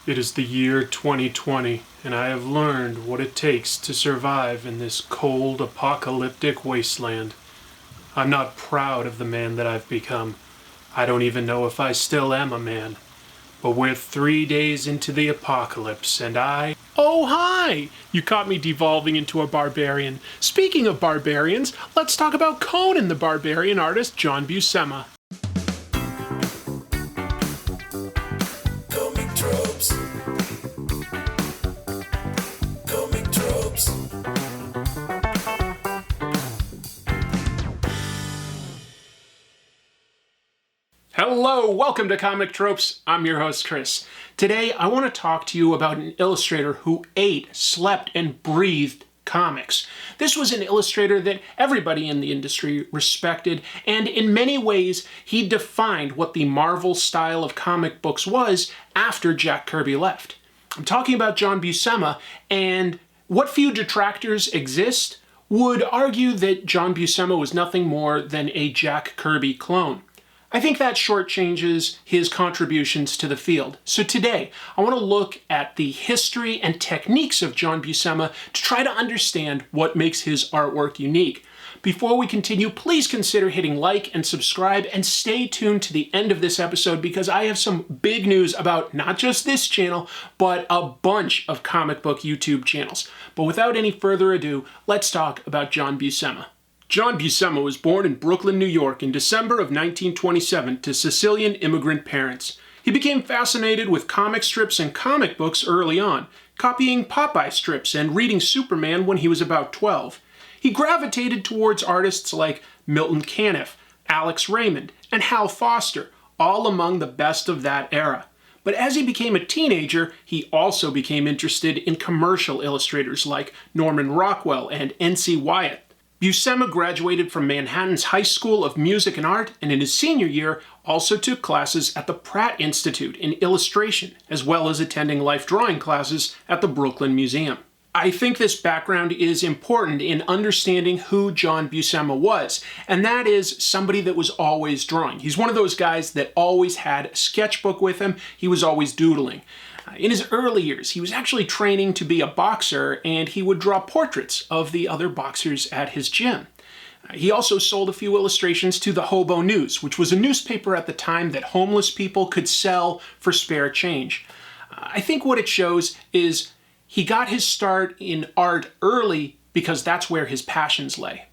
It is the year 2020, and I have learned what it takes to survive in this cold, apocalyptic wasteland. I'm not proud of the man that I've become. I don't even know if I still am a man. But we're 3 days into the apocalypse, and Oh, hi! You caught me devolving into a barbarian. Speaking of barbarians, let's talk about Conan the Barbarian artist John Buscema. Comic tropes. Comic tropes. Hello, welcome to Comic Tropes. I'm your host, Chris. Today, I want to talk to you about an illustrator who ate, slept, and breathed comics. This was an illustrator that everybody in the industry respected, and in many ways, he defined what the Marvel style of comic books was after Jack Kirby left. I'm talking about John Buscema, and what few detractors exist would argue that John Buscema was nothing more than a Jack Kirby clone. I think that shortchanges his contributions to the field. So today, I want to look at the history and techniques of John Buscema to try to understand what makes his artwork unique. Before we continue, please consider hitting like and subscribe and stay tuned to the end of this episode because I have some big news about not just this channel, but a bunch of comic book YouTube channels. But without any further ado, let's talk about John Buscema. John Buscema was born in Brooklyn, New York in December of 1927 to Sicilian immigrant parents. He became fascinated with comic strips and comic books early on, copying Popeye strips and reading Superman when he was about 12. He gravitated towards artists like Milton Caniff, Alex Raymond, and Hal Foster, all among the best of that era. But as he became a teenager, he also became interested in commercial illustrators like Norman Rockwell and N.C. Wyeth. Buscema graduated from Manhattan's High School of Music and Art, and in his senior year also took classes at the Pratt Institute in illustration, as well as attending life drawing classes at the Brooklyn Museum. I think this background is important in understanding who John Buscema was, and that is somebody that was always drawing. He's one of those guys that always had a sketchbook with him. He was always doodling. In his early years, he was actually training to be a boxer, and he would draw portraits of the other boxers at his gym. He also sold a few illustrations to the Hobo News, which was a newspaper at the time that homeless people could sell for spare change. I think what it shows is he got his start in art early because that's where his passions lay.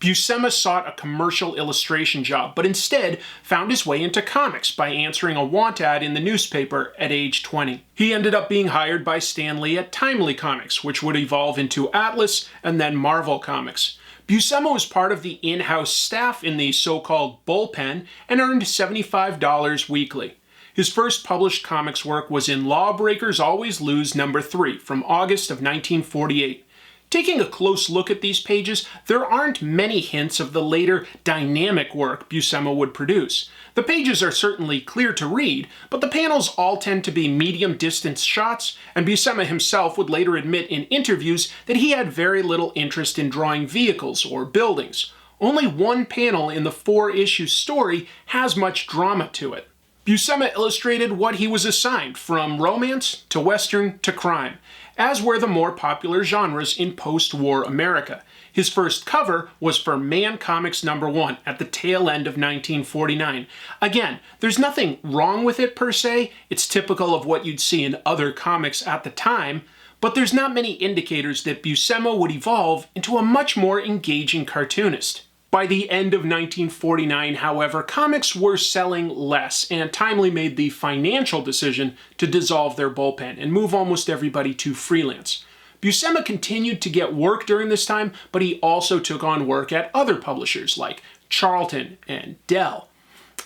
Buscema sought a commercial illustration job, but instead found his way into comics by answering a want ad in the newspaper at age 20. He ended up being hired by Stan Lee at Timely Comics, which would evolve into Atlas and then Marvel Comics. Buscema was part of the in-house staff in the so-called bullpen and earned $75 weekly. His first published comics work was in Lawbreakers Always Lose #3 from August of 1948. Taking a close look at these pages, there aren't many hints of the later dynamic work Buscema would produce. The pages are certainly clear to read, but the panels all tend to be medium-distance shots, and Buscema himself would later admit in interviews that he had very little interest in drawing vehicles or buildings. Only one panel in the 4-issue story has much drama to it. Buscema illustrated what he was assigned, from romance to western to crime, as were the more popular genres in post-war America. His first cover was for Man Comics #1 at the tail end of 1949. Again, there's nothing wrong with it per se, it's typical of what you'd see in other comics at the time, but there's not many indicators that Buscema would evolve into a much more engaging cartoonist. By the end of 1949, however, comics were selling less, and Timely made the financial decision to dissolve their bullpen and move almost everybody to freelance. Buscema continued to get work during this time, but he also took on work at other publishers like Charlton and Dell.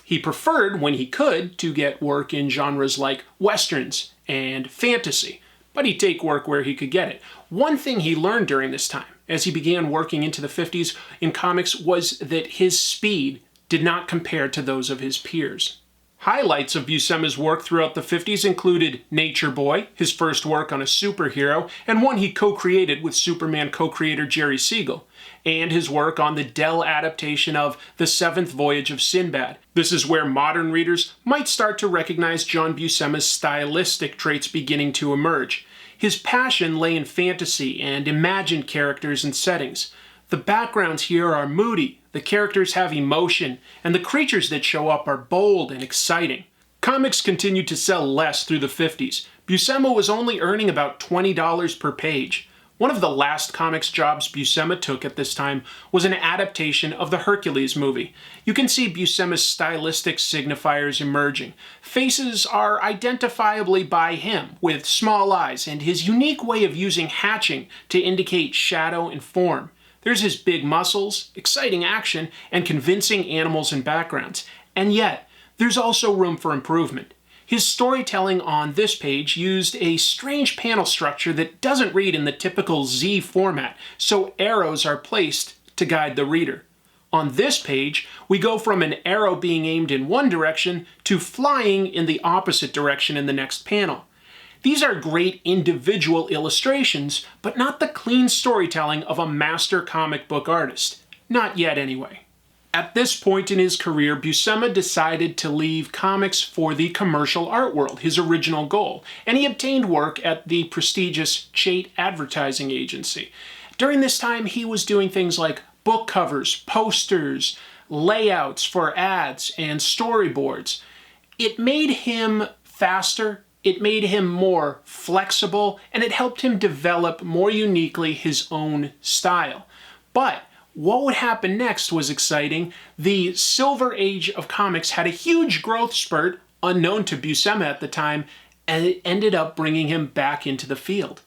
He preferred, when he could, to get work in genres like westerns and fantasy, but he'd take work where he could get it. One thing he learned during this time, as he began working into the 50s in comics, was that his speed did not compare to those of his peers. Highlights of Buscema's work throughout the 50s included Nature Boy, his first work on a superhero, and one he co-created with Superman co-creator Jerry Siegel, and his work on the Dell adaptation of The Seventh Voyage of Sinbad. This is where modern readers might start to recognize John Buscema's stylistic traits beginning to emerge. His passion lay in fantasy and imagined characters and settings. The backgrounds here are moody, the characters have emotion, and the creatures that show up are bold and exciting. Comics continued to sell less through the 50s. Buscema was only earning about $20 per page. One of the last comics jobs Buscema took at this time was an adaptation of the Hercules movie. You can see Buscema's stylistic signifiers emerging. Faces are identifiably by him, with small eyes, and his unique way of using hatching to indicate shadow and form. There's his big muscles, exciting action, and convincing animals and backgrounds. And yet, there's also room for improvement. His storytelling on this page used a strange panel structure that doesn't read in the typical Z format, so arrows are placed to guide the reader. On this page, we go from an arrow being aimed in one direction to flying in the opposite direction in the next panel. These are great individual illustrations, but not the clean storytelling of a master comic book artist. Not yet, anyway. At this point in his career, Buscema decided to leave comics for the commercial art world, his original goal, and he obtained work at the prestigious Chait advertising agency. During this time, he was doing things like book covers, posters, layouts for ads, and storyboards. It made him faster, it made him more flexible, and it helped him develop more uniquely his own style. But what would happen next was exciting. The Silver Age of comics had a huge growth spurt, unknown to Buscema at the time, and it ended up bringing him back into the field.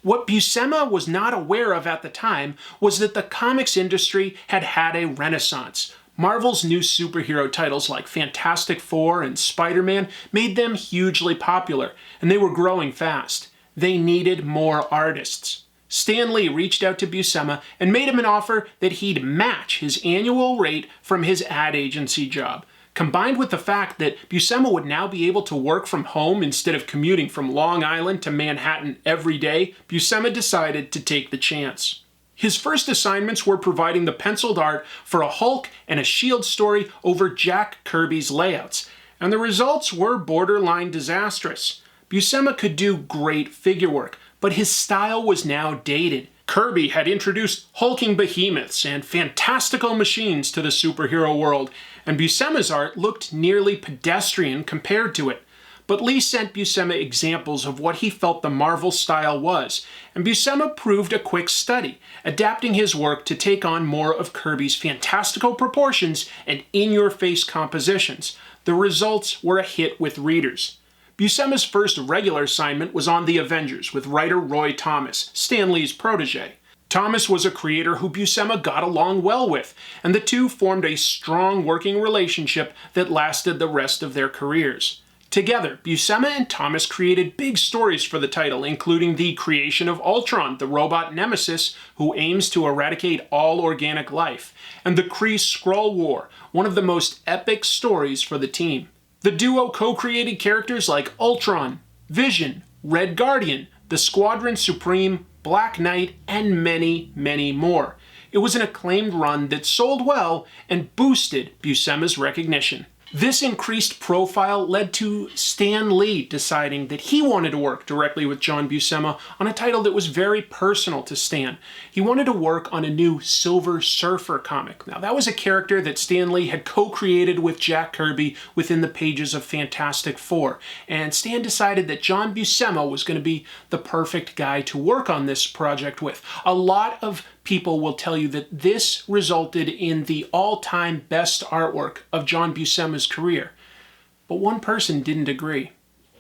What Buscema was not aware of at the time was that the comics industry had had a renaissance. Marvel's new superhero titles like Fantastic Four and Spider-Man made them hugely popular, and they were growing fast. They needed more artists. Stan Lee reached out to Buscema and made him an offer that he'd match his annual rate from his ad agency job. Combined with the fact that Buscema would now be able to work from home instead of commuting from Long Island to Manhattan every day, Buscema decided to take the chance. His first assignments were providing the penciled art for a Hulk and a S.H.I.E.L.D. story over Jack Kirby's layouts, and the results were borderline disastrous. Buscema could do great figure work, but his style was now dated. Kirby had introduced hulking behemoths and fantastical machines to the superhero world, and Buscema's art looked nearly pedestrian compared to it. But Lee sent Buscema examples of what he felt the Marvel style was, and Buscema proved a quick study, adapting his work to take on more of Kirby's fantastical proportions and in-your-face compositions. The results were a hit with readers. Buscema's first regular assignment was on the Avengers with writer Roy Thomas, Stan Lee's protege. Thomas was a creator who Buscema got along well with, and the two formed a strong working relationship that lasted the rest of their careers. Together, Buscema and Thomas created big stories for the title, including the creation of Ultron, the robot nemesis who aims to eradicate all organic life, and the Kree-Skrull War, one of the most epic stories for the team. The duo co-created characters like Ultron, Vision, Red Guardian, the Squadron Supreme, Black Knight, and many, many more. It was an acclaimed run that sold well and boosted Buscema's recognition. This increased profile led to Stan Lee deciding that he wanted to work directly with John Buscema on a title that was very personal to Stan. He wanted to work on a new Silver Surfer comic. Now, that was a character that Stan Lee had co-created with Jack Kirby within the pages of Fantastic Four, and Stan decided that John Buscema was going to be the perfect guy to work on this project with. A lot of people will tell you that this resulted in the all-time best artwork of John Buscema's career. But one person didn't agree.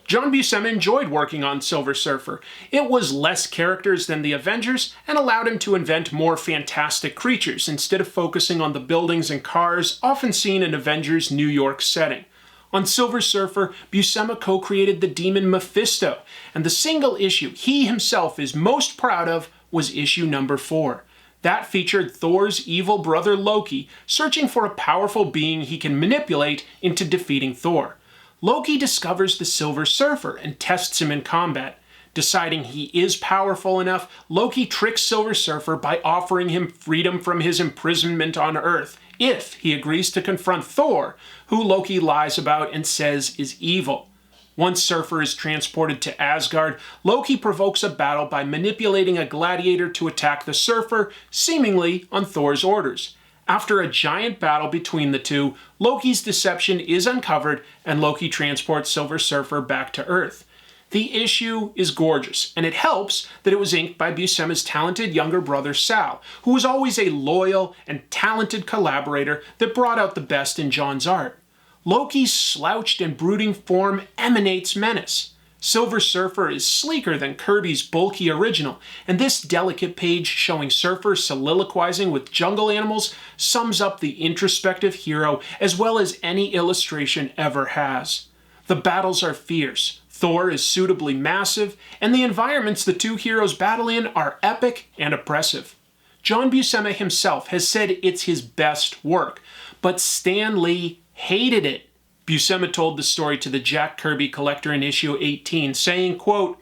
John Buscema enjoyed working on Silver Surfer. It was less characters than the Avengers and allowed him to invent more fantastic creatures instead of focusing on the buildings and cars often seen in Avengers' New York setting. On Silver Surfer, Buscema co-created the demon Mephisto, and the single issue he himself is most proud of was issue number 4. That featured Thor's evil brother Loki searching for a powerful being he can manipulate into defeating Thor. Loki discovers the Silver Surfer and tests him in combat. Deciding he is powerful enough, Loki tricks Silver Surfer by offering him freedom from his imprisonment on Earth if he agrees to confront Thor, who Loki lies about and says is evil. Once Surfer is transported to Asgard, Loki provokes a battle by manipulating a gladiator to attack the Surfer, seemingly on Thor's orders. After a giant battle between the two, Loki's deception is uncovered and Loki transports Silver Surfer back to Earth. The issue is gorgeous, and it helps that it was inked by Buscema's talented younger brother Sal, who was always a loyal and talented collaborator that brought out the best in John's art. Loki's slouched and brooding form emanates menace. Silver Surfer is sleeker than Kirby's bulky original, and this delicate page showing Surfer soliloquizing with jungle animals sums up the introspective hero as well as any illustration ever has. The battles are fierce, Thor is suitably massive, and the environments the two heroes battle in are epic and oppressive. John Buscema himself has said it's his best work, but Stan Lee hated it. Buscema told the story to the Jack Kirby collector in issue 18, saying, quote,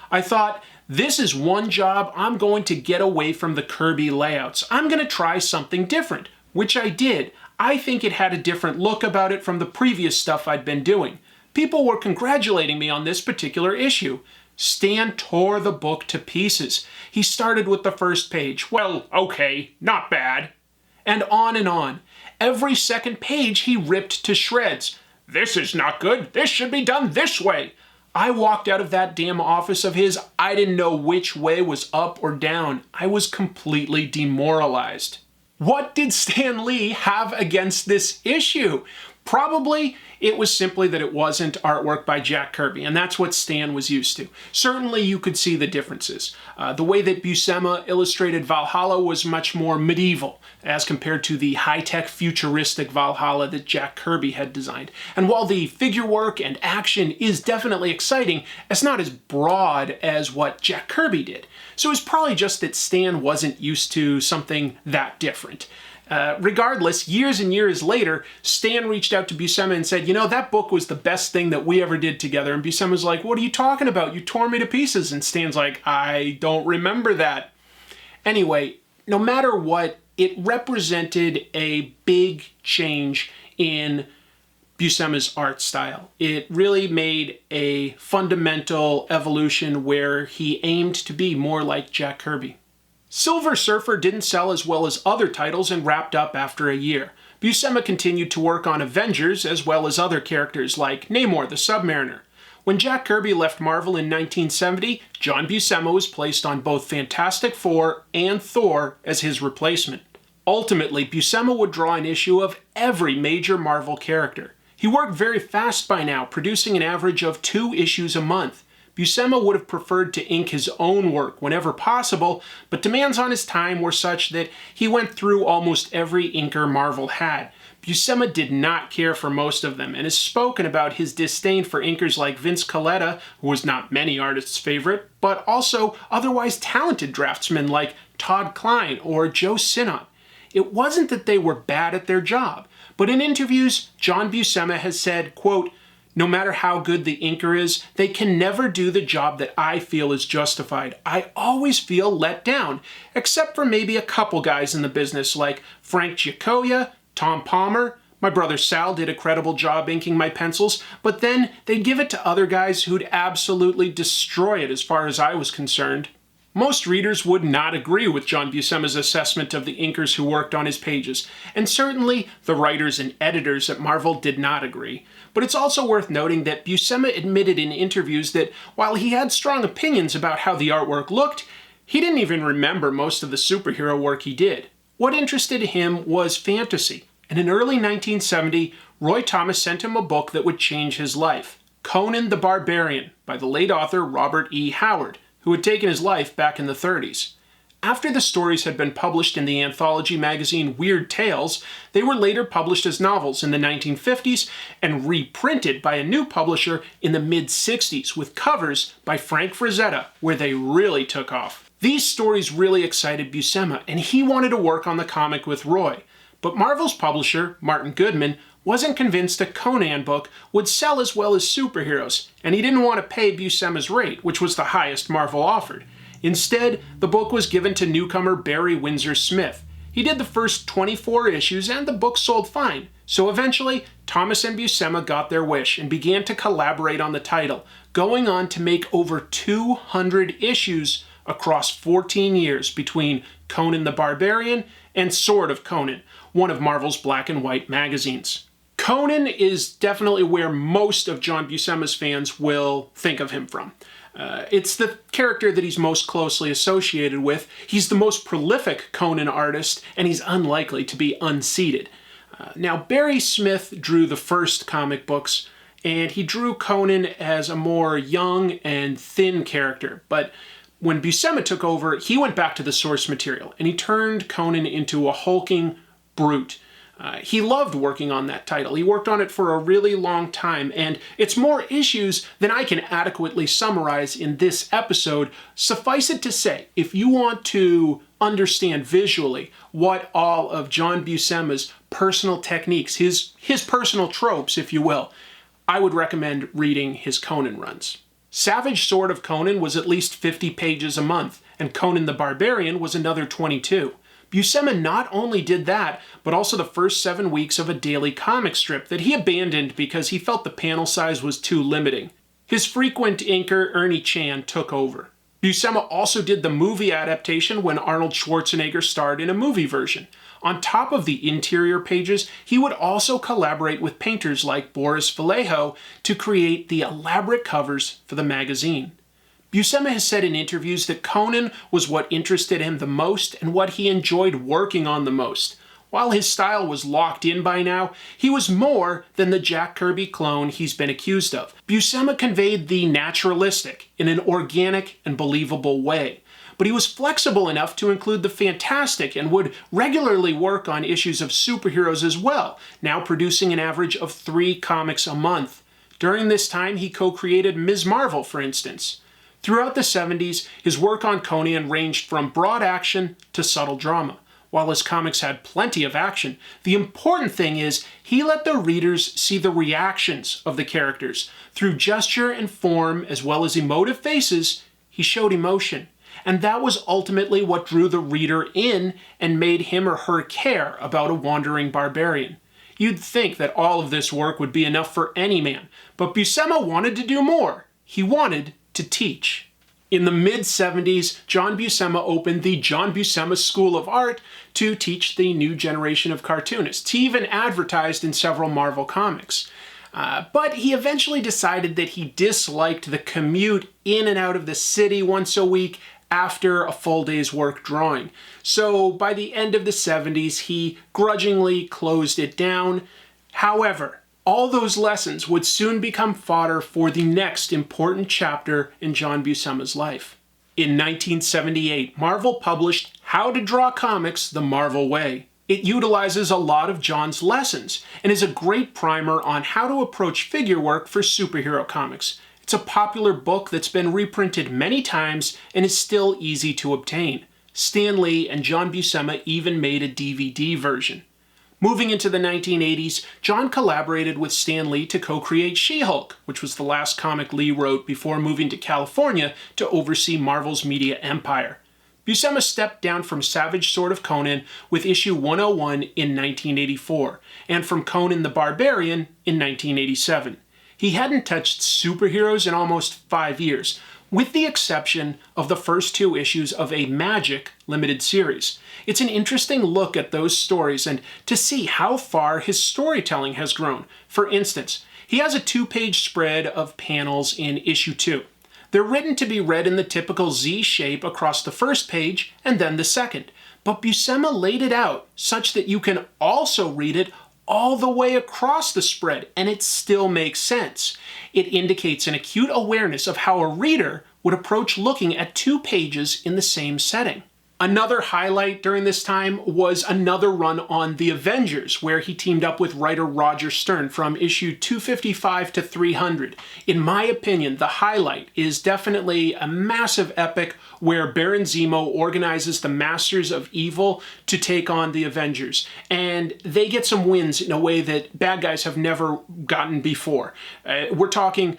"I thought, this is one job I'm going to get away from the Kirby layouts. I'm going to try something different," which I did. I think it had a different look about it from the previous stuff I'd been doing. People were congratulating me on this particular issue. Stan tore the book to pieces. He started with the first page. Well, okay, not bad. And on and on. Every second page he ripped to shreds. This is not good. This should be done this way. I walked out of that damn office of his. I didn't know which way was up or down. I was completely demoralized. What did Stan Lee have against this issue? Probably it was simply that it wasn't artwork by Jack Kirby, and that's what Stan was used to. Certainly you could see the differences. The way that Buscema illustrated Valhalla was much more medieval as compared to the high-tech futuristic Valhalla that Jack Kirby had designed. And while the figure work and action is definitely exciting, it's not as broad as what Jack Kirby did. So it's probably just that Stan wasn't used to something that different. Regardless, years and years later, Stan reached out to Buscema and said, you know, that book was the best thing that we ever did together. And Buscema's like, what are you talking about? You tore me to pieces. And Stan's like, I don't remember that. Anyway, no matter what, it represented a big change in Buscema's art style. It really made a fundamental evolution where he aimed to be more like Jack Kirby. Silver Surfer didn't sell as well as other titles and wrapped up after a year. Buscema continued to work on Avengers as well as other characters like Namor the Submariner. When Jack Kirby left Marvel in 1970, John Buscema was placed on both Fantastic Four and Thor as his replacement. Ultimately, Buscema would draw an issue of every major Marvel character. He worked very fast by now, producing an average of 2 issues a month. Buscema would have preferred to ink his own work whenever possible, but demands on his time were such that he went through almost every inker Marvel had. Buscema did not care for most of them, and has spoken about his disdain for inkers like Vince Colletta, who was not many artists' favorite, but also otherwise talented draftsmen like Todd Klein or Joe Sinnott. It wasn't that they were bad at their job, but in interviews, John Buscema has said, quote, "No matter how good the inker is, they can never do the job that I feel is justified. I always feel let down, except for maybe a couple guys in the business like Frank Giacoia, Tom Palmer. My brother Sal did a credible job inking my pencils, but then they'd give it to other guys who'd absolutely destroy it as far as I was concerned." Most readers would not agree with John Buscema's assessment of the inkers who worked on his pages, and certainly the writers and editors at Marvel did not agree. But it's also worth noting that Buscema admitted in interviews that while he had strong opinions about how the artwork looked, he didn't even remember most of the superhero work he did. What interested him was fantasy, and in early 1970, Roy Thomas sent him a book that would change his life, Conan the Barbarian, by the late author Robert E. Howard, who had taken his life back in the 30s. After the stories had been published in the anthology magazine Weird Tales, they were later published as novels in the 1950s and reprinted by a new publisher in the mid-60s with covers by Frank Frazetta, where they really took off. These stories really excited Buscema, and he wanted to work on the comic with Roy. But Marvel's publisher, Martin Goodman, wasn't convinced a Conan book would sell as well as superheroes, and he didn't want to pay Buscema's rate, which was the highest Marvel offered. Instead, the book was given to newcomer Barry Windsor Smith. He did the first 24 issues, and the book sold fine. So eventually, Thomas and Buscema got their wish and began to collaborate on the title, going on to make over 200 issues across 14 years between Conan the Barbarian and Sword of Conan, one of Marvel's black and white magazines. Conan is definitely where most of John Buscema's fans will think of him from. It's the character that he's most closely associated with. He's the most prolific Conan artist, and he's unlikely to be unseated. Now, Barry Smith drew the first comic books, and he drew Conan as a more young and thin character. But when Buscema took over, he went back to the source material, and he turned Conan into a hulking brute. He loved working on that title. He worked on it for a really long time, and it's more issues than I can adequately summarize in this episode. Suffice it to say, if you want to understand visually what all of John Buscema's personal techniques, his personal tropes, if you will, I would recommend reading his Conan runs. Savage Sword of Conan was at least 50 pages a month, and Conan the Barbarian was another 22. Buscema not only did that, but also the first 7 weeks of a daily comic strip that he abandoned because he felt the panel size was too limiting. His frequent inker, Ernie Chan, took over. Buscema also did the movie adaptation when Arnold Schwarzenegger starred in a movie version. On top of the interior pages, he would also collaborate with painters like Boris Vallejo to create the elaborate covers for the magazine. Buscema has said in interviews that Conan was what interested him the most and what he enjoyed working on the most. While his style was locked in by now, he was more than the Jack Kirby clone he's been accused of. Buscema conveyed the naturalistic in an organic and believable way. But he was flexible enough to include the fantastic and would regularly work on issues of superheroes as well, now producing an average of 3 comics a month. During this time, he co-created Ms. Marvel, for instance. Throughout the 70s, his work on Conan ranged from broad action to subtle drama. While his comics had plenty of action, the important thing is he let the readers see the reactions of the characters. Through gesture and form, as well as emotive faces, he showed emotion. And that was ultimately what drew the reader in and made him or her care about a wandering barbarian. You'd think that all of this work would be enough for any man, but Buscema wanted to do more. He wanted to teach. In the mid-70s, John Buscema opened the John Buscema School of Art to teach the new generation of cartoonists. He even advertised in several Marvel comics. But he eventually decided that he disliked the commute in and out of the city once a week after a full day's work drawing. So by the end of the 70s, he grudgingly closed it down. However, all those lessons would soon become fodder for the next important chapter in John Buscema's life. In 1978, Marvel published How to Draw Comics the Marvel Way. It utilizes a lot of John's lessons and is a great primer on how to approach figure work for superhero comics. It's a popular book that's been reprinted many times and is still easy to obtain. Stan Lee and John Buscema even made a DVD version. Moving into the 1980s, John collaborated with Stan Lee to co-create She-Hulk, which was the last comic Lee wrote before moving to California to oversee Marvel's media empire. Buscema stepped down from Savage Sword of Conan with issue 101 in 1984, and from Conan the Barbarian in 1987. He hadn't touched superheroes in almost 5 years, with the exception of the first 2 issues of a Magic limited series. It's an interesting look at those stories and to see how far his storytelling has grown. For instance, he has a 2-page spread of panels in issue 2. They're written to be read in the typical Z shape across the first page and then the second, but Buscema laid it out such that you can also read it all the way across the spread, and it still makes sense. It indicates an acute awareness of how a reader would approach looking at 2 pages in the same setting. Another highlight during this time was another run on The Avengers, where he teamed up with writer Roger Stern from issue 255 to 300. In my opinion, the highlight is definitely a massive epic where Baron Zemo organizes the Masters of Evil to take on the Avengers. And they get some wins in a way that bad guys have never gotten before. We're talking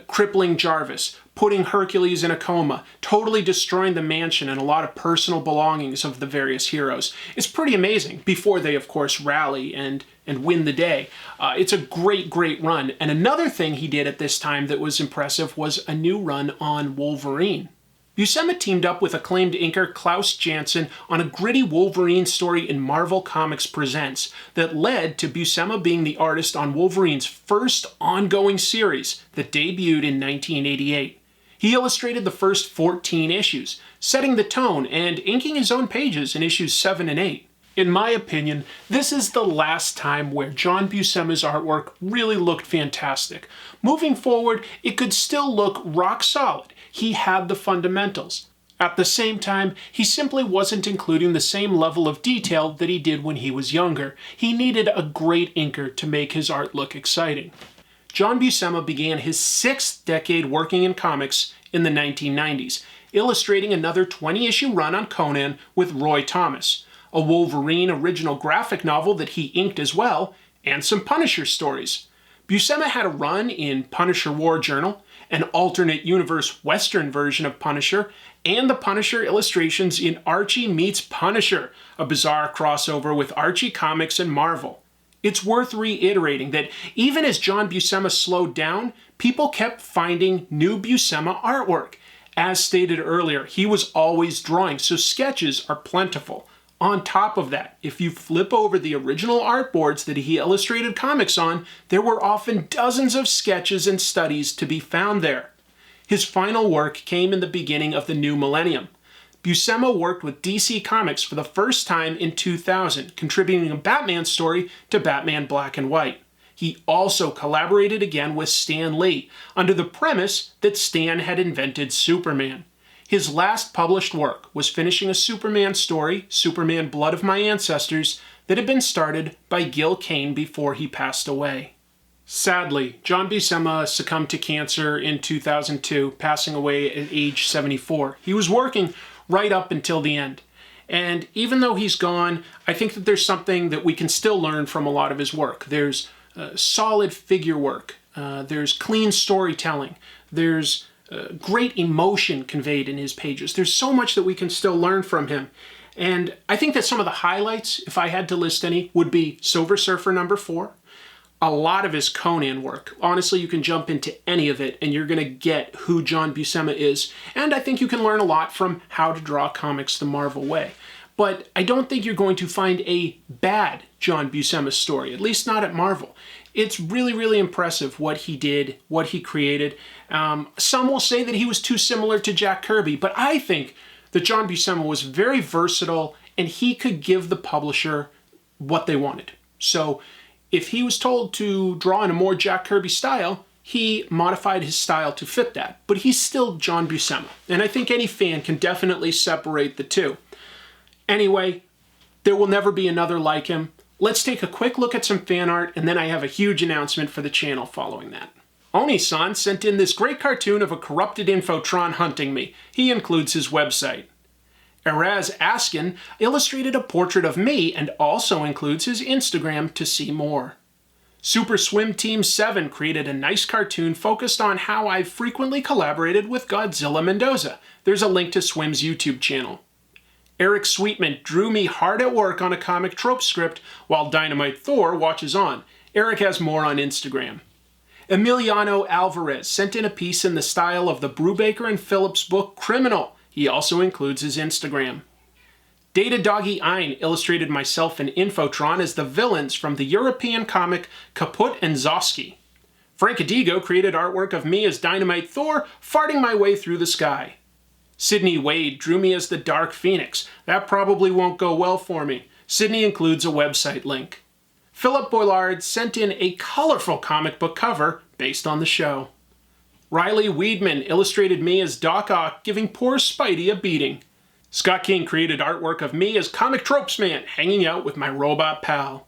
crippling Jarvis, putting Hercules in a coma, totally destroying the mansion and a lot of personal belongings of the various heroes. It's pretty amazing, before they, of course, rally and win the day. It's a great, great run. And another thing he did at this time that was impressive was a new run on Wolverine. Buscema teamed up with acclaimed inker Klaus Janson on a gritty Wolverine story in Marvel Comics Presents that led to Buscema being the artist on Wolverine's first ongoing series that debuted in 1988. He illustrated the first 14 issues, setting the tone and inking his own pages in issues 7 and 8. In my opinion, this is the last time where John Buscema's artwork really looked fantastic. Moving forward, it could still look rock solid. He had the fundamentals. At the same time, he simply wasn't including the same level of detail that he did when he was younger. He needed a great inker to make his art look exciting. John Buscema began his 6th decade working in comics in the 1990s, illustrating another 20-issue run on Conan with Roy Thomas, a Wolverine original graphic novel that he inked as well, and some Punisher stories. Buscema had a run in Punisher War Journal, an alternate universe Western version of Punisher, and the Punisher illustrations in Archie Meets Punisher, a bizarre crossover with Archie Comics and Marvel. It's worth reiterating that even as John Buscema slowed down, people kept finding new Buscema artwork. As stated earlier, he was always drawing, so sketches are plentiful. On top of that, if you flip over the original artboards that he illustrated comics on, there were often dozens of sketches and studies to be found there. His final work came in the beginning of the new millennium. Buscema worked with DC Comics for the first time in 2000, contributing a Batman story to Batman Black and White. He also collaborated again with Stan Lee, under the premise that Stan had invented Superman. His last published work was finishing a Superman story, Superman Blood of My Ancestors, that had been started by Gil Kane before he passed away. Sadly, John Buscema succumbed to cancer in 2002, passing away at age 74. He was working right up until the end. And even though he's gone, I think that there's something that we can still learn from a lot of his work. There's solid figure work. There's clean storytelling. There's great emotion conveyed in his pages. There's so much that we can still learn from him. And I think that some of the highlights, if I had to list any, would be Silver Surfer #4. A lot of his Conan work. Honestly, you can jump into any of it and you're going to get who John Buscema is. And I think you can learn a lot from how to draw comics the Marvel way. But I don't think you're going to find a bad John Buscema story, at least not at Marvel. It's really, really impressive what he did, what he created. Some will say that he was too similar to Jack Kirby, but I think that John Buscema was very versatile and he could give the publisher what they wanted. So if he was told to draw in a more Jack Kirby style, he modified his style to fit that. But he's still John Buscema, and I think any fan can definitely separate the two. Anyway, there will never be another like him. Let's take a quick look at some fan art, and then I have a huge announcement for the channel following that. Oni-san sent in this great cartoon of a corrupted Infotron hunting me. He includes his website. Eraz Askin illustrated a portrait of me and also includes his Instagram to see more. Super Swim Team 7 created a nice cartoon focused on how I've frequently collaborated with Godzilla Mendoza. There's a link to Swim's YouTube channel. Eric Sweetman drew me hard at work on a comic trope script while Dynamite Thor watches on. Eric has more on Instagram. Emiliano Alvarez sent in a piece in the style of the Brubaker and Phillips book Criminal. He also includes his Instagram. Data Doggy Ein illustrated myself and Infotron as the villains from the European comic Kaput and Zoski. Frank Adigo created artwork of me as Dynamite Thor, farting my way through the sky. Sydney Wade drew me as the Dark Phoenix. That probably won't go well for me. Sydney includes a website link. Philip Boillard sent in a colorful comic book cover based on the show. Riley Weedman illustrated me as Doc Ock giving poor Spidey a beating. Scott King created artwork of me as Comic Tropes Man, hanging out with my robot pal.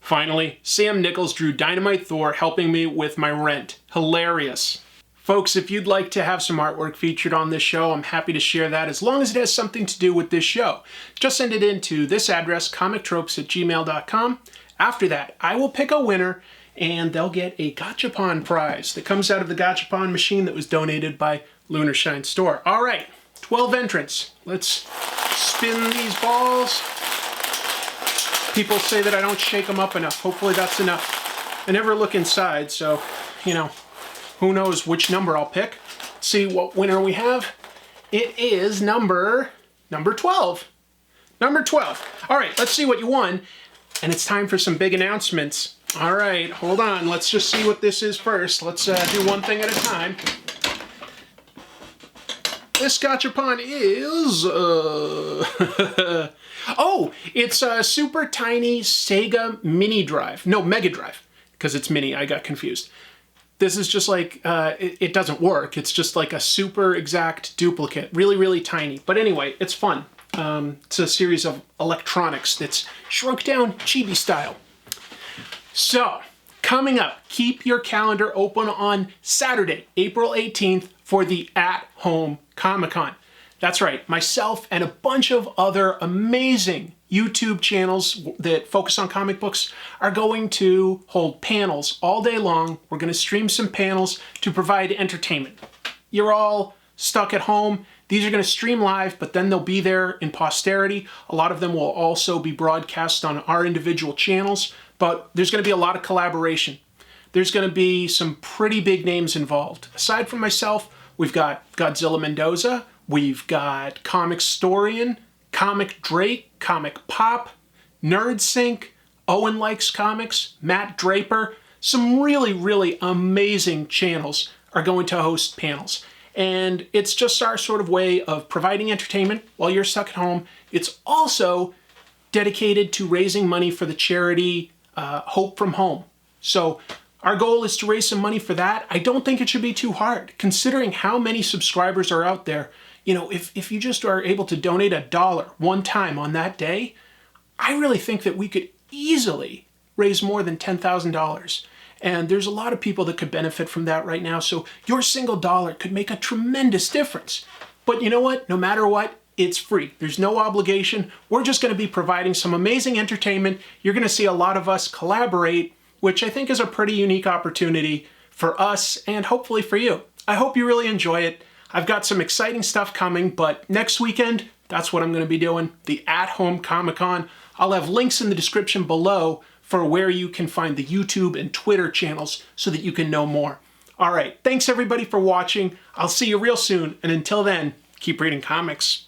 Finally, Sam Nichols drew Dynamite Thor, helping me with my rent. Hilarious. Folks, if you'd like to have some artwork featured on this show, I'm happy to share that as long as it has something to do with this show. Just send it in to this address, comictropes@gmail.com. After that, I will pick a winner and they'll get a Gachapon prize that comes out of the Gachapon machine that was donated by Lunar Shine Store. All right, 12 entrants. Let's spin these balls. People say that I don't shake them up enough. Hopefully that's enough. I never look inside, so, who knows which number I'll pick. Let's see what winner we have. It is number 12. Number 12. All right, let's see what you won. And it's time for some big announcements. All right, hold on. Let's just see what this is first. Let's do one thing at a time. This Gachapon is... oh, it's a super tiny Sega mini drive. No, Mega Drive, because it's mini. I got confused. This is just like, it doesn't work. It's just like a super exact duplicate. Really, really tiny. But anyway, it's fun. It's a series of electronics that's shrunk down chibi style. So, coming up, keep your calendar open on Saturday, April 18th for the At Home Comic-Con. That's right, myself and a bunch of other amazing YouTube channels that focus on comic books are going to hold panels all day long. We're going to stream some panels to provide entertainment. You're all stuck at home. These are going to stream live, but then they'll be there in posterity. A lot of them will also be broadcast on our individual channels, but there's going to be a lot of collaboration. There's going to be some pretty big names involved. Aside from myself, we've got Godzilla Mendoza, we've got Comic Storian, Comic Drake, Comic Pop, Nerd Sync, Owen Likes Comics, Matt Draper. Some really, really amazing channels are going to host panels. And it's just our sort of way of providing entertainment while you're stuck at home. It's also dedicated to raising money for the charity Hope from Home. So our goal is to raise some money for that. I don't think it should be too hard, considering how many subscribers are out there. If you just are able to donate $1 one time on that day, I really think that we could easily raise more than $10,000. And there's a lot of people that could benefit from that right now. So your single dollar could make a tremendous difference. But you know what? No matter what, it's free. There's no obligation. We're just going to be providing some amazing entertainment. You're going to see a lot of us collaborate, which I think is a pretty unique opportunity for us and hopefully for you. I hope you really enjoy it. I've got some exciting stuff coming, but next weekend, that's what I'm going to be doing, the At Home Comic-Con. I'll have links in the description below for where you can find the YouTube and Twitter channels so that you can know more. All right, thanks everybody for watching. I'll see you real soon, and until then, keep reading comics.